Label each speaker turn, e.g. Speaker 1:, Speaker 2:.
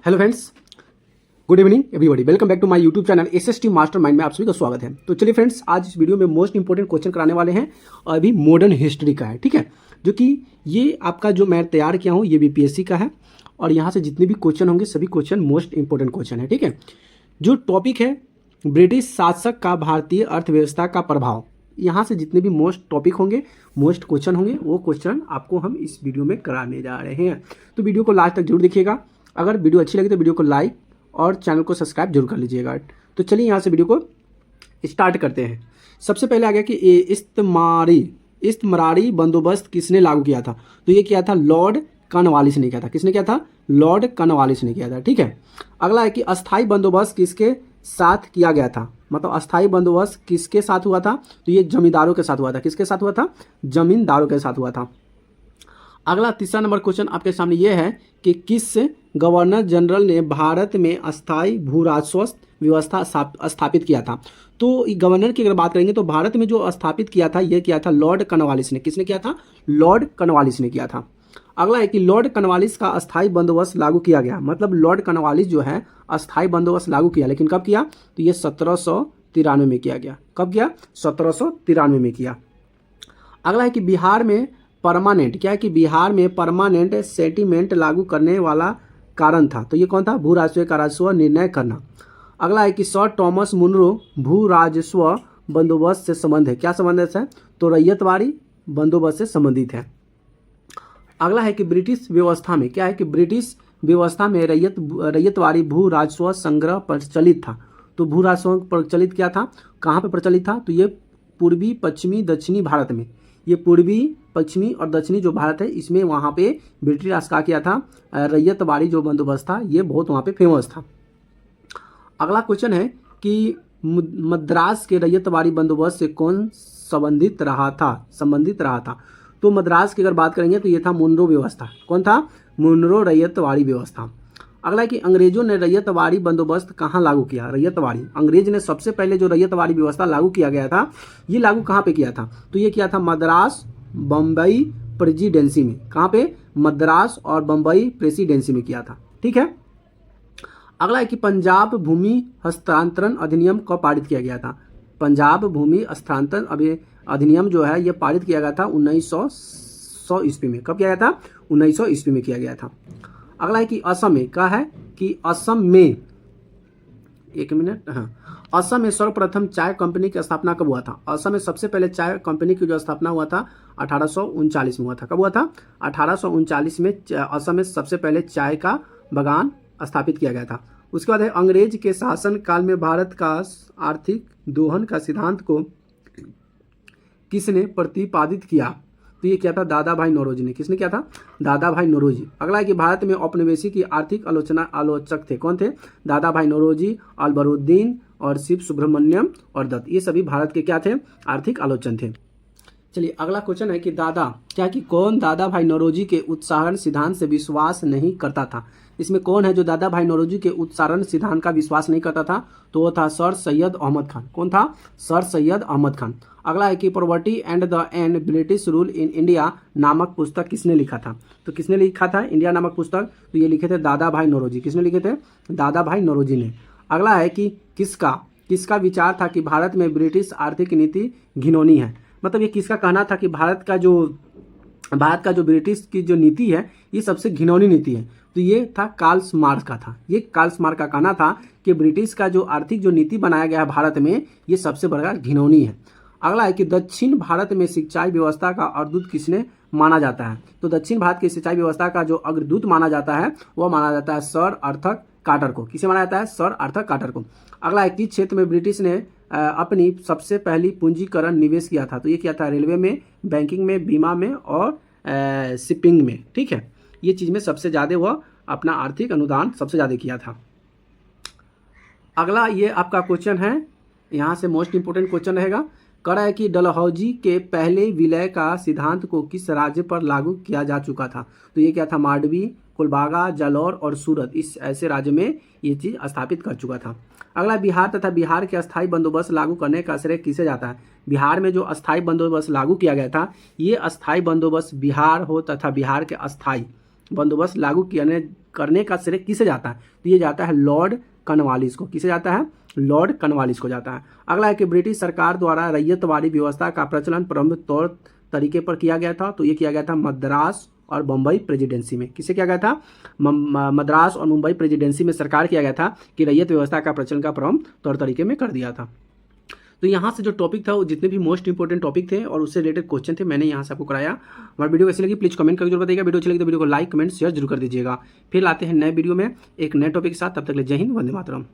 Speaker 1: Hello friends, good evening everybody. Welcome back to my YouTube channel SST mastermind में आप सभी का स्वागत है। तो चलिए फ्रेंड्स, आज इस वीडियो में मोस्ट इंपोर्टेंट क्वेश्चन कराने वाले हैं और अभी मॉडर्न हिस्ट्री का है, ठीक है। जो कि ये आपका जो मैं तैयार किया हूँ ये बीपीएससी का है और यहाँ से जितने भी क्वेश्चन होंगे सभी क्वेश्चन मोस्ट इंपोर्टेंट क्वेश्चन है, ठीक है। जो टॉपिक है ब्रिटिश शासक का भारतीय अर्थव्यवस्था का प्रभाव, यहाँ से जितने भी मोस्ट टॉपिक होंगे, मोस्ट क्वेश्चन होंगे, वो क्वेश्चन आपको हम इस वीडियो में कराने जा रहे हैं। तो वीडियो को लास्ट तक जरूर देखिएगा। अगर वीडियो अच्छी लगी तो वीडियो को लाइक और चैनल को सब्सक्राइब जरूर कर लीजिएगा। तो चलिए यहाँ से वीडियो को स्टार्ट करते हैं। सबसे पहले आ गया कि इस्तमारी बंदोबस्त किसने लागू किया था। तो ये किया था लॉर्ड कॉर्नवालिस ने किया था। किसने किया था? लॉर्ड कॉर्नवालिस ने किया था, ठीक है। अगला है कि अस्थाई बंदोबस्त किसके साथ किया गया था। मतलब अस्थाई बंदोबस्त किसके साथ हुआ था? तो ये जमींदारों के साथ हुआ था। किसके साथ हुआ था? जमींदारों के साथ हुआ था। अगला तीसरा नंबर क्वेश्चन आपके सामने ये है कि किस गवर्नर जनरल ने भारत में अस्थाई भू राजस्व व्यवस्था स्थापित किया था। तो गवर्नर की अगर बात करेंगे तो भारत में जो स्थापित किया था यह किया था लॉर्ड कॉर्नवालिस ने। किसने किया था? लॉर्ड कॉर्नवालिस ने किया था। अगला है कि लॉर्ड कॉर्नवालिस का अस्थाई बंदोबस्त लागू किया गया। मतलब लॉर्ड कॉर्नवालिस जो है अस्थाई बंदोबस्त लागू किया, लेकिन कब किया? तो ये 1793 में किया गया। कब किया? 1793 में किया। अगला है कि बिहार में परमानेंट, क्या है कि बिहार में परमानेंट सेटिलमेंट लागू करने वाला कारण था। तो ये कौन था? भू राजस्व का राजस्व निर्णय करना। अगला है कि सर थॉमस मुनरो भू राजस्व बंदोबस्त से संबंध है। क्या संबंधित है? तो रैयतवाड़ी बंदोबस्त से संबंधित है। अगला है कि ब्रिटिश व्यवस्था में, क्या है कि ब्रिटिश व्यवस्था में रैयतवाड़ी भू राजस्व संग्रह प्रचलित था। तो भू राजस्व प्रचलित क्या था? कहाँ पे प्रचलित था? तो ये पूर्वी पश्चिमी दक्षिणी भारत में, ये पूर्वी पश्चिमी और दक्षिणी जो भारत है इसमें वहाँ पे ब्रिटिश राज का किया था रैयतवाड़ी जो बंदोबस्त था ये बहुत वहाँ पे फेमस था। अगला क्वेश्चन है कि मद्रास के रैयतवाड़ी बंदोबस्त से कौन संबंधित रहा था। तो मद्रास की अगर बात करेंगे तो ये था मुनरो व्यवस्था। कौन था? मुनरो रैयतवाड़ी व्यवस्था। अगला है कि अंग्रेजों ने रैयतवाड़ी बंदोबस्त कहाँ लागू किया। रैयतवाड़ी, अंग्रेज ने सबसे पहले जो रैयतवाड़ी व्यवस्था लागू किया गया था ये लागू कहाँ पे किया था? तो ये किया था मद्रास बम्बई प्रेसिडेंसी में। कहाँ पे? मद्रास और बम्बई प्रेसिडेंसी में किया था, ठीक है। अगला है कि पंजाब भूमि हस्तांतरण अधिनियम कब पारित किया गया था। पंजाब भूमि हस्तांतरण अधिनियम जो है ये पारित किया गया था 1900 ईस्वी में। कब किया गया था? 1900 ईस्वी में किया गया था। अगला है कि असम में, क्या है कि असम में, एक मिनट, हाँ, असम में सर्वप्रथम चाय कंपनी की स्थापना कब हुआ था। असम में सबसे पहले चाय कंपनी की जो स्थापना हुआ था 1839 में हुआ था। कब हुआ था? 1839 में असम में सबसे पहले चाय का बागान स्थापित किया गया था। उसके बाद है अंग्रेज के शासन काल में भारत का आर्थिक दोहन का सिद्धांत को किसने प्रतिपादित किया। तो ये क्या था? दादा भाई नौरोजी ने। किसने किया था? दादा भाई नौरोजी। अगला है कि भारत में औपनिवेशिक की आर्थिक आलोचक थे। कौन थे? दादा भाई नौरोजी, अलबरुद्दीन और शिव सुब्रमण्यम और दत्त। ये सभी भारत के क्या थे? आर्थिक आलोचक थे। चलिए अगला क्वेश्चन है कि कौन दादा भाई नौरोजी के उत्सारण सिद्धांत से विश्वास नहीं करता था। इसमें कौन है जो दादा भाई नौरोजी के उत्सारण सिद्धांत का विश्वास नहीं करता था? तो वो था सर सैयद अहमद खान। कौन था? सर सैयद अहमद खान। अगला है कि poverty and the end British rule in India नामक पुस्तक किसने लिखा था। तो किसने लिखा था इंडिया नामक पुस्तक? तो ये लिखे थे दादा भाई नौरोजी। किसने लिखे थे? दादा भाई नौरोजी ने। अगला है कि किसका विचार था कि भारत में ब्रिटिश आर्थिक नीति घिनौनी है। मतलब ये किसका कहना था कि भारत का जो ब्रिटिश की जो नीति है ये सबसे घिनौनी नीति है। तो ये था कार्ल मार्क्स का था। ये कार्ल मार्क्स का कहना था कि ब्रिटिश का जो आर्थिक जो नीति बनाया गया है भारत में ये सबसे बड़ा घिनौनी है। अगला है कि दक्षिण भारत में सिंचाई व्यवस्था का अग्रदूत किसने माना जाता है। तो दक्षिण भारत की सिंचाई व्यवस्था का जो अग्रदूत माना जाता है वह माना जाता है सर आर्थर कार्टर को। किसे माना जाता है? सर आर्थर कार्टर को। अगला है किस क्षेत्र में ब्रिटिश ने अपनी सबसे पहली पूंजीकरण निवेश किया था। तो ये किया था रेलवे में, बैंकिंग में, बीमा में और शिपिंग में, ठीक है। ये चीज़ में सबसे ज़्यादा वह अपना आर्थिक अनुदान सबसे ज़्यादा किया था। अगला ये आपका क्वेश्चन है, यहाँ से मोस्ट इंपोर्टेंट क्वेश्चन रहेगा। कह रहा है कि डलहौजी के पहले विलय का सिद्धांत को किस राज्य पर लागू किया जा चुका था। तो ये क्या था? मांडवी, कुलबागा, जालौर और सूरत, इस ऐसे राज्य में ये चीज़ स्थापित कर चुका था। अगला बिहार तथा बिहार के अस्थायी बंदोबस्त लागू करने का श्रेय किसे जाता है। बिहार में जो अस्थायी बंदोबस्त लागू किया गया था ये अस्थायी बंदोबस्त बिहार हो तथा बिहार के अस्थायी बंदोबस्त लागू करने करने का श्रेय किसे जाता है? तो ये जाता है लॉर्ड कॉर्नवालिस को। किसे जाता है? लॉर्ड कॉर्नवालिस को जाता है। अगला है कि ब्रिटिश सरकार द्वारा रैयतवाड़ी व्यवस्था का प्रचलन प्रमुख तौर तरीके पर किया गया था। तो ये किया गया था मद्रास और बम्बई प्रेसिडेंसी में। किसे किया गया था? मद्रास और मुंबई प्रेसिडेंसी में सरकार किया गया था कि रैयत व्यवस्था का प्रचलन का प्रमुख तौर तरीके में कर दिया था। तो यहाँ से जो टॉपिक था वो जितने भी मोस्ट इंपॉर्टेंट टॉपिक थे और उससे रिलेटेड क्वेश्चन थे मैंने यहाँ से आपको कराया। हमारी वीडियो कैसी लगी प्लीज़ कमेंट करके जरूर बताइएगा। वीडियो अच्छी लगी तो वीडियो को लाइक कमेंट शेयर जरूर कर दीजिएगा। फिर आते हैं नए वीडियो में एक नए टॉपिक के साथ। तब तक के लिए जय हिंद, वंदे मातरम।